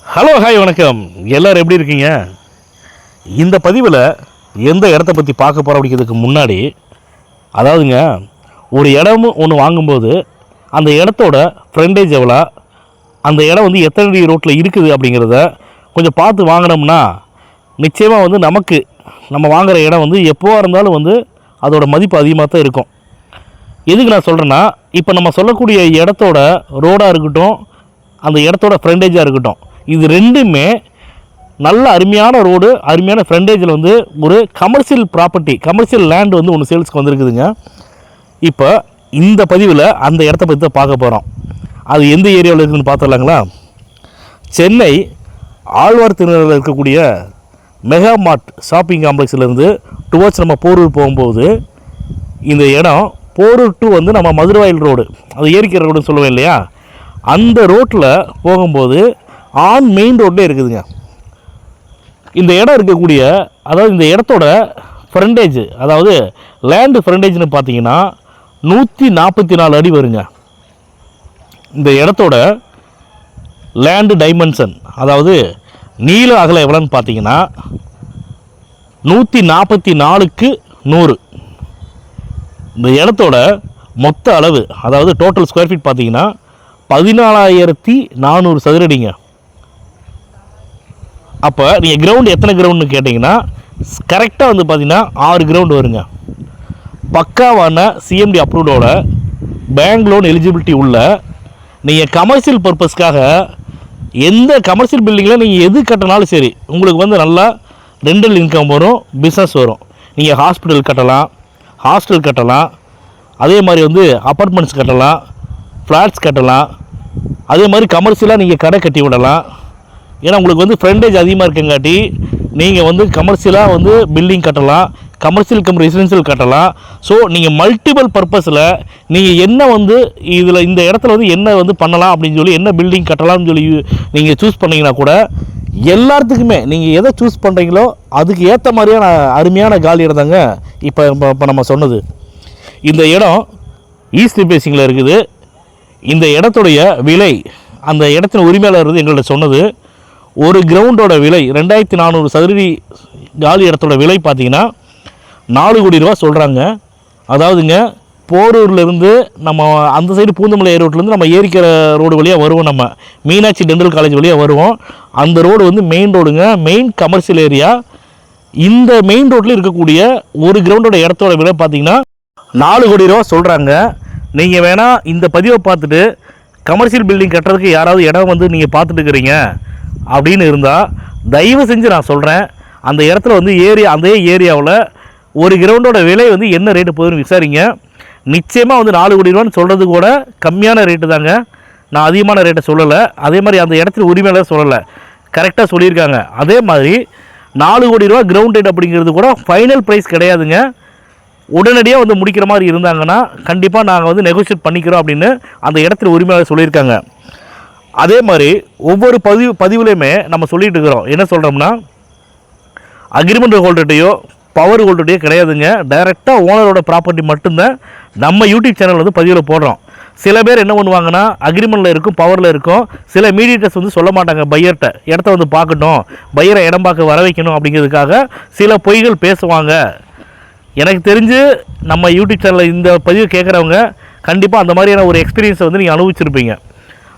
Hello hi வணக்கம். எல்லோரும் எப்படி இருக்கீங்க? இந்த பதிவில் எந்த இடத்த பற்றி பார்க்க போகிறோம் அப்படிங்கிறதுக்கு முன்னாடி, அதாவதுங்க, ஒரு இடம் ஒன்று வாங்கும்போது அந்த இடத்தோட ஃப்ரண்டேஜ் எவ்வளோ, அந்த இடம் வந்து எத்தனை அடி ரோட்டில் இருக்குது அப்படிங்கிறத கொஞ்சம் பார்த்து வாங்கினோம்னா நிச்சயமாக வந்து நமக்கு நம்ம வாங்குகிற இடம் வந்து எப்போவாக இருந்தாலும் வந்து அதோட மதிப்பு அதிகமாக தான் இருக்கும். எதுக்கு நான் சொல்கிறேன்னா, இப்போ நம்ம சொல்லக்கூடிய இடத்தோட ரோடாக இருக்கட்டும், அந்த இடத்தோட ஃப்ரண்டேஜாக இருக்கட்டும், இது ரெண்டுமே நல்ல அருமையான ரோடு, அருமையான ஃப்ரண்டேஜில் வந்து ஒரு கமர்ஷியல் ப்ராப்பர்ட்டி, கமர்ஷியல் லேண்ட் வந்து ஒன்று சேல்ஸுக்கு வந்திருக்குதுங்க. இப்போ இந்த பதிவில் அந்த இடத்த பற்றி தான் பார்க்க போகிறோம். அது எந்த ஏரியாவில் இருக்குதுன்னு பார்த்துடலாங்களா? சென்னை ஆழ்வார் திருநகரில் இருக்கக்கூடிய மெகா மார்ட் ஷாப்பிங் காம்ப்ளெக்ஸ்லேருந்து டுவர்ட்ஸ் நம்ம போரூர் போகும்போது இந்த இடம் போரூர் டு வந்து நம்ம மதுரவாயில் ரோடு, அது ஏரிக்கிற ரோடுன்னு சொல்லுவேன் இல்லையா, அந்த ரோட்டில் போகும்போது ஆன் மெயின் ரோட்லேயே இருக்குதுங்க. இந்த இடம் இருக்கக்கூடிய, அதாவது இந்த இடத்தோட ஃப்ரண்டேஜ், அதாவது லேண்டு ஃப்ரண்டேஜ்னு பார்த்தீங்கன்னா 144 அடி வருங்க. இந்த இடத்தோட லேண்டு டைமென்ஷன், அதாவது நீள அகலம் எவ்வளோன்னு பார்த்தீங்கன்னா 144க்கு 100. இந்த இடத்தோட மொத்த அளவு, அதாவது டோட்டல் ஸ்கொயர் ஃபீட் பார்த்தீங்கன்னா 14,400 சதுரடிங்க. அப்போ நீங்கள் கிரவுண்டு எத்தனை கிரவுண்டுன்னு கேட்டிங்கன்னா கரெக்டாக வந்து பார்த்தீங்கன்னா 6 கிரவுண்டு வருங்க. பக்காவான சிஎம்டி அப்ரூவ்டோட பேங்க் லோன் எலிஜிபிலிட்டி உள்ள, நீங்கள் கமர்ஷியல் பர்பஸ்க்காக எந்த கமர்ஷியல் பில்டிங்கில் நீங்கள் எது கட்டினாலும் சரி, உங்களுக்கு வந்து நல்லா ரெண்டல் இன்கம் வரும், பிஸ்னஸ் வரும். நீங்கள் ஹாஸ்பிட்டல் கட்டலாம், ஹாஸ்டல் கட்டலாம், அதே மாதிரி வந்து அப்பார்ட்மெண்ட்ஸ் கட்டலாம், ஃப்ளாட்ஸ் கட்டலாம், அதே மாதிரி கமர்ஷியலாக நீங்கள் கடை கட்டி விடலாம். ஏன்னா உங்களுக்கு வந்து ஃப்ரண்டேஜ் அதிகமாக இருக்குங்காட்டி நீங்கள் வந்து கமர்ஷியலாக வந்து பில்டிங் கட்டலாம், கமர்ஷியல் கம் ரெசிடென்ஷியல் கட்டலாம். ஸோ நீங்கள் மல்டிபிள் பர்பஸில் நீங்கள் என்ன வந்து இதில் இந்த இடத்துல வந்து என்ன வந்து பண்ணலாம் அப்படின்னு சொல்லி, என்ன பில்டிங் கட்டலாம்னு சொல்லி நீங்கள் சூஸ் பண்ணிங்கன்னா கூட, எல்லாத்துக்குமே நீங்கள் எதை சூஸ் பண்ணுறீங்களோ அதுக்கு ஏற்ற மாதிரியான அருமையான காலி இடம் தாங்க இப்போ நம்ம சொன்னது. இந்த இடம் ஈஸ்ட் பேசிங்கில் இருக்குது. இந்த இடத்துடைய விலை, அந்த இடத்தின் உரிமையாளர் இருந்து எங்கள்கிட்ட சொன்னது, ஒரு கிரவுண்டோட விலை 2,400 சதுரடி காலி இடத்தோட விலை பார்த்தீங்கன்னா 4 கோடி ரூபா சொல்கிறாங்க. அதாவதுங்க, போரூர்லேருந்து நம்ம அந்த சைடு பூந்தமல்லி ரோட்லேருந்து நம்ம ஏரிக்கிற ரோடு வழியாக வருவோம், நம்ம மீனாட்சி டென்டல் காலேஜ் வழியாக வருவோம். அந்த ரோடு வந்து மெயின் ரோடுங்க, மெயின் கமர்ஷியல் ஏரியா. இந்த மெயின் ரோட்டில் இருக்கக்கூடிய ஒரு கிரவுண்டோட இடத்தோட விலை பார்த்தீங்கன்னா 4 கோடி ரூபா சொல்கிறாங்க. நீங்கள் வேணால் இந்த பதிவை பார்த்துட்டு கமர்ஷியல் பில்டிங் கட்டுறதுக்கு யாராவது இடம் வந்து நீங்கள் பார்த்துட்டு இருக்கிறீங்க அப்படின்னு இருந்தால், தயவு செஞ்சு நான் சொல்கிறேன், அந்த இடத்துல வந்து அதே ஏரியாவில் ஒரு கிரவுண்டோட விலை வந்து என்ன ரேட்டு போகுதுன்னு விசாரிங்க. நிச்சயமாக வந்து 4 கோடி ரூபான்னு சொல்கிறது கூட கம்மியான ரேட்டு தாங்க. நான் அதிகமான ரேட்டை சொல்லலை. அதே மாதிரி அந்த இடத்துல உரிமையாளர் சொல்லலை, கரெக்டாக சொல்லியிருக்காங்க. அதே மாதிரி 4 கோடி ரூபா கிரவுண்ட் ரேட் அப்படிங்கிறது கூட ஃபைனல் ப்ரைஸ் கிடையாதுங்க. உடனடியாக வந்து முடிக்கிற மாதிரி இருந்தாங்கன்னா கண்டிப்பாக நாங்கள் வந்து நெகோஷியேட் பண்ணிக்கிறோம் அப்படின்னு அந்த இடத்துல உரிமையாளர் சொல்லியிருக்காங்க. அதே மாதிரி ஒவ்வொரு பதிவுலையுமே நம்ம சொல்லிகிட்டு இருக்கிறோம், என்ன சொல்கிறோம்னா, அக்ரிமெண்ட் ஹோல்டர்டையோ பவர் ஹோல்டர்டையோ கிடையாதுங்க. டைரெக்டாக ஓனரோட ப்ராப்பர்ட்டி மட்டும்தான் நம்ம யூடியூப் சேனல் வந்து பதிவில் போடுறோம். சில பேர் என்ன பண்ணுவாங்கன்னா, அக்ரிமெண்ட்டில் இருக்கும், பவரில் இருக்கும், சில மீடியேட்டர்ஸ் வந்து சொல்ல மாட்டாங்க பையர்கிட்ட, இடத்த வந்து பார்க்கட்டும், பையரை இடம் பார்க்க வர வைக்கணும் அப்படிங்கிறதுக்காக சில பொய்கள் பேசுவாங்க. எனக்கு தெரிஞ்சு நம்ம யூடியூப் சேனலில் இந்த பதிவு கேட்குறவங்க கண்டிப்பாக அந்த மாதிரியான ஒரு எக்ஸ்பீரியன்ஸை வந்து நீங்கள் அனுபவிச்சிருப்பீங்க.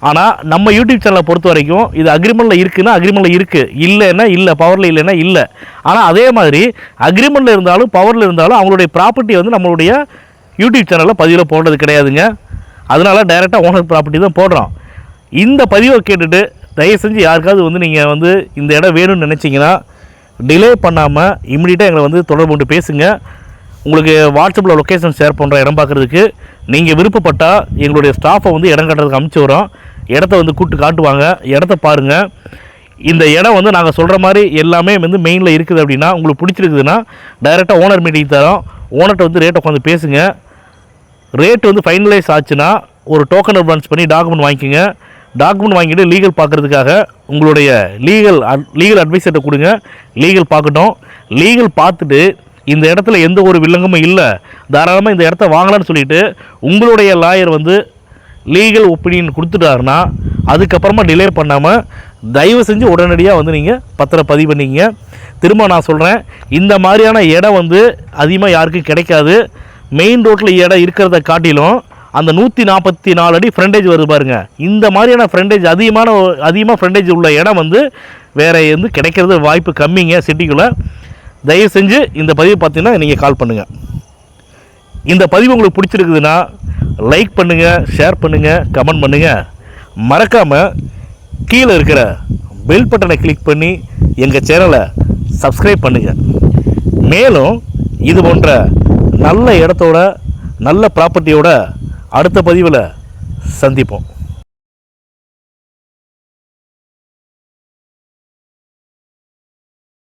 ஆனால் நம்ம யூடியூப் சேனலை பொறுத்த வரைக்கும் இது அக்ரிமெண்ட்டில் இருக்குதுன்னா அக்ரிமெண்ட்டில் இருக்குது, இல்லைன்னா இல்லை, பவரில் இல்லைன்னா இல்லை. ஆனால் அதே மாதிரி அக்ரிமெண்ட்டில் இருந்தாலும் பவரில் இருந்தாலும் அவங்களுடைய ப்ராப்பர்ட்டி வந்து நம்மளுடைய யூடியூப் சேனலில் பதிவில் போடுறது கிடையாதுங்க. அதனால் டைரெக்டாக ஓனர் ப்ராப்பர்ட்டி தான் போடுறோம். இந்த பதிவை கேட்டுட்டு தயவு செஞ்சு யாருக்காவது வந்து நீங்கள் வந்து இந்த இடம் வேணும்னு நினச்சிங்கன்னா டிலே பண்ணாமல் இம்மிடியட்டாக எங்களை வந்து தொடர்பு கொண்டு பேசுங்க. உங்களுக்கு வாட்ஸ்அப்பில் லொக்கேஷன் ஷேர் பண்ணுற இடம் பார்க்குறதுக்கு நீங்கள் விருப்பப்பட்டால் எங்களுடைய ஸ்டாஃபை வந்து இடம் கட்டுறதுக்கு அனுப்பிச்சி வரோம். இடத்த வந்து கூப்பிட்டு காட்டுவாங்க, இடத்த பாருங்கள். இந்த இடம் வந்து நாங்கள் சொல்கிற மாதிரி எல்லாமே வந்து மெயினில் இருக்குது அப்படின்னா, உங்களுக்கு பிடிச்சிருக்குதுன்னா டைரெக்டாக ஓனர் மீட்டிங் தரோம். ஓனர்கிட்ட வந்து ரேட்டை உட்காந்து பேசுங்க. ரேட் வந்து ஃபைனலைஸ் ஆச்சுன்னா ஒரு டோக்கன் அட்வான்ஸ் பண்ணி டாக்குமெண்ட் வாங்கிக்கோங்க. டாக்குமெண்ட் வாங்கிட்டு லீகல் பார்க்குறதுக்காக உங்களுடைய லீகல் அட்வைஸர்கிட்ட கொடுங்க. லீகல் பார்க்கட்டும். லீகல் பார்த்துட்டு இந்த இடத்துல எந்த ஒரு வில்லங்கமும் இல்லை, தாராளமாக இந்த இடத்த வாங்கலான்னு சொல்லிவிட்டு உங்களுடைய லாயர் வந்து லீகல் ஒப்பீனியன் கொடுத்துட்டாருன்னா அதுக்கப்புறமா டிலே பண்ணாமல் தயவு செஞ்சு உடனடியாக வந்து நீங்கள் பத்திரப்பதிவு பண்ணிங்க. திரும்ப நான் சொல்கிறேன், இந்த மாதிரியான இடம் வந்து அதிகமாக யாருக்கும் கிடைக்காது. மெயின் ரோட்டில் இடம் இருக்கிறத காட்டிலும் அந்த 144 அடி ஃப்ரண்டேஜ் வருது பாருங்கள், இந்த மாதிரியான ஃப்ரண்டேஜ் அதிகமாக ஃப்ரண்டேஜ் உள்ள இடம் வந்து வேறு வந்து கிடைக்கிறது வாய்ப்பு கம்மிங்க சிட்டிக்குள்ளே. தயவு செஞ்சு இந்த பதிவு பார்த்தீங்கன்னா நீங்கள் கால் பண்ணுங்கள். இந்த பதிவு உங்களுக்கு பிடிச்சிருக்குதுன்னா லைக் பண்ணுங்கள், ஷேர் பண்ணுங்கள், கமெண்ட் பண்ணுங்கள். மறக்காமல் கீழே இருக்கிற பெல் பட்டனை கிளிக் பண்ணி எங்கள் சேனலை சப்ஸ்கிரைப் பண்ணுங்கள். மேலும் இது போன்ற நல்ல இடத்தோட நல்ல ப்ராப்பர்ட்டியோட அடுத்த பதிவில் சந்திப்போம்.